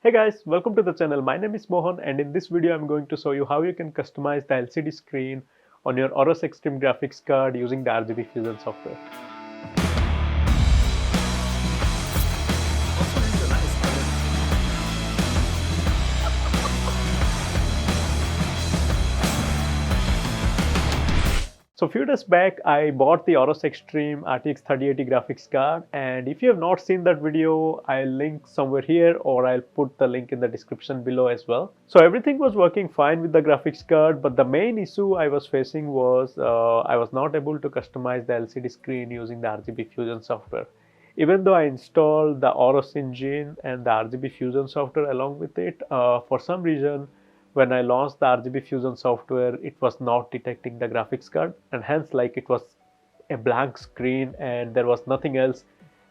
Hey guys, welcome to the channel. My name is Mohan and in this video I'm going to show you how you can customize the LCD screen on your Aorus Extreme graphics card using the RGB Fusion software. So a few days back I bought the Aorus Extreme RTX 3080 graphics card, and if you have not seen that video, I'll link somewhere here or I'll put the link in the description below as well. So everything was working fine with the graphics card, but the main issue I was facing was I was not able to customize the LCD screen using the RGB Fusion software. Even though I installed the Aorus engine and the RGB Fusion software along with it, for some reason when I launched the RGB Fusion software, it was not detecting the graphics card, and hence like it was a blank screen and there was nothing else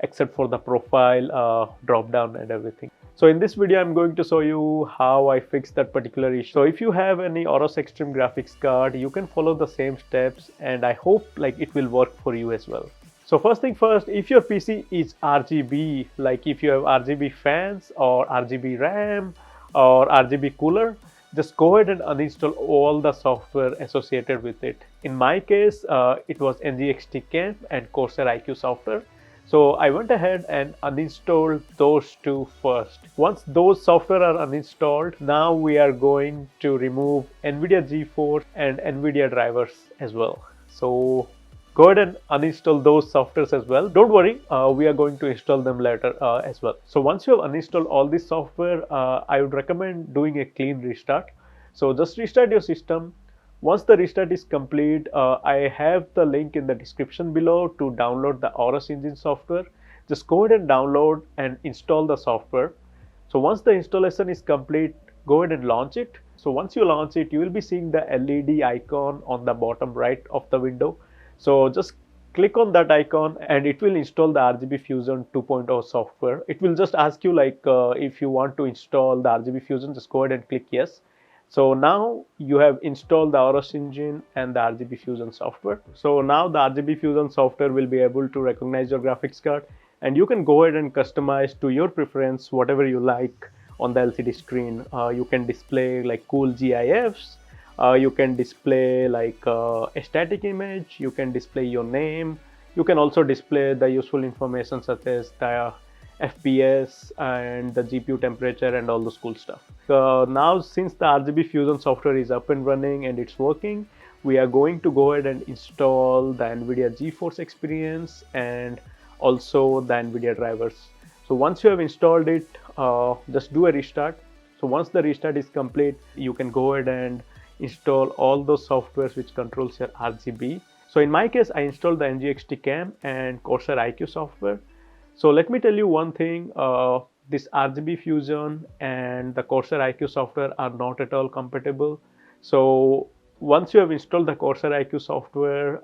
except for the profile drop down and everything. So in this video I'm going to show you how I fixed that particular issue. So if you have any Aorus Extreme graphics card, you can follow the same steps and I hope like it will work for you as well. So first thing first, if your PC is RGB, like if you have RGB fans or RGB RAM or RGB cooler, just go ahead and uninstall all the software associated with it. In my case, it was NGXT Cam and Corsair iCUE software. So I went ahead and uninstalled those two first. Once those software are uninstalled, now we are going to remove NVIDIA GeForce and NVIDIA drivers as well. So go ahead and uninstall those softwares as well. Don't worry, we are going to install them later as well. So once you have uninstalled all this software, I would recommend doing a clean restart. So just restart your system. Once the restart is complete, I have the link in the description below to download the Aorus engine software. Just go ahead and download and install the software. So once the installation is complete, go ahead and launch it. So once you launch it, you will be seeing the LED icon on the bottom right of the window. So just click on that icon and it will install the RGB Fusion 2.0 software. It will just ask you like if you want to install the RGB Fusion, just go ahead and click yes. So now you have installed the Aorus engine and the RGB Fusion software. So now the RGB Fusion software will be able to recognize your graphics card and you can go ahead and customize to your preference whatever you like on the LCD screen. You can display like cool GIFs. You can display like a static image, you can display your name, you can also display the useful information such as the FPS and the GPU temperature and all those cool stuff. Now since the RGB Fusion software is up and running and it's working, we are going to go ahead and install the NVIDIA GeForce Experience and also the NVIDIA drivers. So once you have installed it, just do a restart. So once the restart is complete, you can go ahead and install all those softwares which controls your RGB. So in my case, I installed the NGXT Cam and Corsair iCUE software. So let me tell you one thing, this RGB Fusion and the Corsair iCUE software are not at all compatible. So once you have installed the Corsair iCUE software,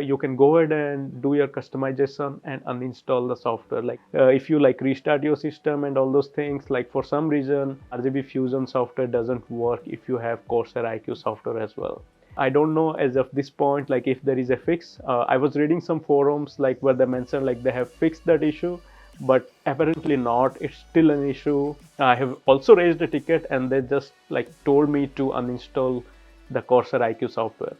you can go ahead and do your customization and uninstall the software. Like if you like restart your system and all those things, like for some reason RGB Fusion software doesn't work if you have Corsair iCUE software as well. I don't know as of this point like if there is a fix. I was reading some forums like where they mentioned like they have fixed that issue, but apparently not. It's still an issue. I have also raised a ticket and they just like told me to uninstall the Corsair iCUE software.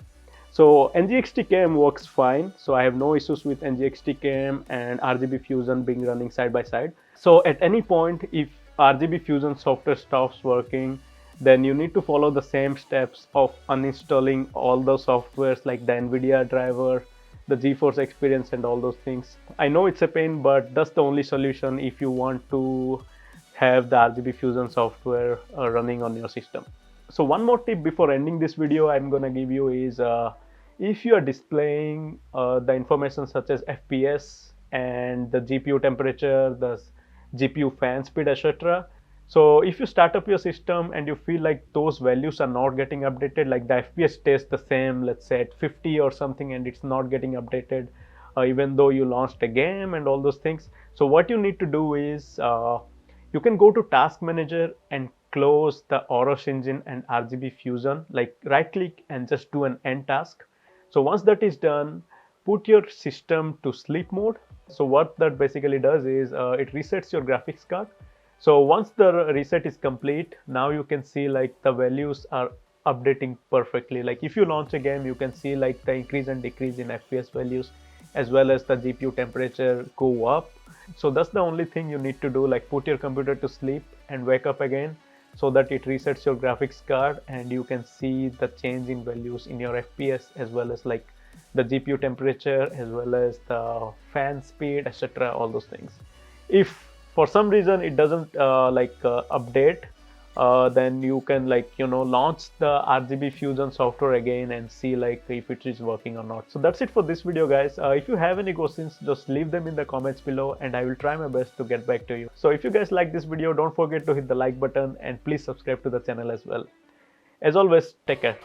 So NGXT Cam works fine. So I have no issues with NGXT Cam and RGB Fusion being running side by side. So at any point, if RGB Fusion software stops working, then you need to follow the same steps of uninstalling all those softwares like the NVIDIA driver, the GeForce Experience and all those things. I know it's a pain, but that's the only solution if you want to have the RGB Fusion software running on your system. So one more tip before ending this video I'm gonna give you is if you are displaying the information such as FPS and the GPU temperature, the GPU fan speed, etc. So if you start up your system and you feel like those values are not getting updated, like the FPS stays the same, let's say at 50 or something, and it's not getting updated even though you launched a game and all those things. So what you need to do is you can go to Task Manager and close the Aorus engine and RGB Fusion, like right click and just do an end task. So once that is done, put your system to sleep mode. So what that basically does is it resets your graphics card. So once the reset is complete, now you can see like the values are updating perfectly. Like if you launch a game, you can see like the increase and decrease in FPS values, as well as the GPU temperature go up. So that's the only thing you need to do, like put your computer to sleep and wake up again, so that it resets your graphics card and you can see the change in values in your FPS, as well as like the GPU temperature, as well as the fan speed, etc., all those things. If for some reason it doesn't update, then you can launch the RGB Fusion software again and see like if it is working or not. So that's it for this video, guys. If you have any questions, just leave them in the comments below and I will try my best to get back to you. So if you guys like this video, don't forget to hit the like button and please subscribe to the channel as well. As always, take care.